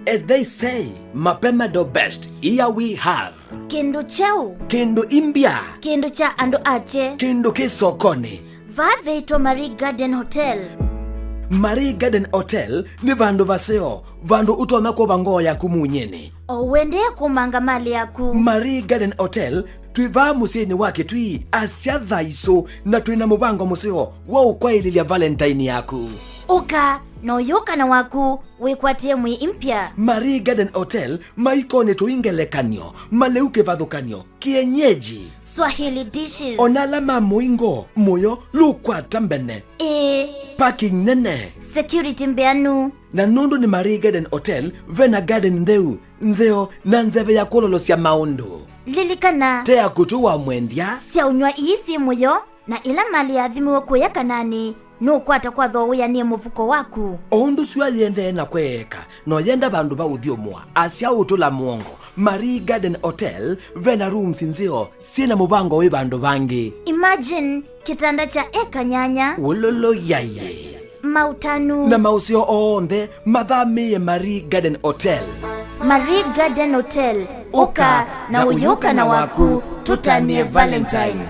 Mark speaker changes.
Speaker 1: As they say, mapema do best. Here we have
Speaker 2: Kindu chau,
Speaker 1: kindu imbia,
Speaker 2: kindu cha andu ache,
Speaker 1: kindu kisokoni.
Speaker 2: Vatheitwa Marie Garden Hotel.
Speaker 1: Marie Garden Hotel ni vandu vaseo, vandu utona kwa bango yaku munyene.
Speaker 2: Owende kumanga mali yaku.
Speaker 1: Marie Garden Hotel tuiva museni wake tui asya thaiso na tuina mubango museo wa ukwaililia Valentine yaku.
Speaker 2: Uka no yoka na waku wikwatie mwi impya.
Speaker 1: Marie Garden Hotel maikone tuingelekanyo, maleuke vadhukanyo, kienyeji,
Speaker 2: Swahili dishes.
Speaker 1: onalama muingo, muyo lukwata mbene. Parking nene.
Speaker 2: Security mbeanu.
Speaker 1: Na nundu ni Marie Garden Hotel, vena garden ndeu, nzeo na nzeve ya kololo sya maundu.
Speaker 2: Lilikana.
Speaker 1: Tea kutuwa mwendia.
Speaker 2: Sia unywa isi muyo na ila mali ya dhimi wakuya kanani. Nukwata kwa dhowe ni mufuko waku.
Speaker 1: Ondu suwa yende na kweka, no yenda bandu ba udhiomwa, asya utula muongo. Marie Garden Hotel, vena rooms nzeo, sina mubango we bandu bangi.
Speaker 2: Imagine kitanda cha eka nyanya.
Speaker 1: Ulolo yaye.
Speaker 2: Mautanu.
Speaker 1: Na mausio onde, madhami Marie Garden Hotel.
Speaker 2: Marie Garden Hotel. Uka na uyuka na waku, tutanie Valentine.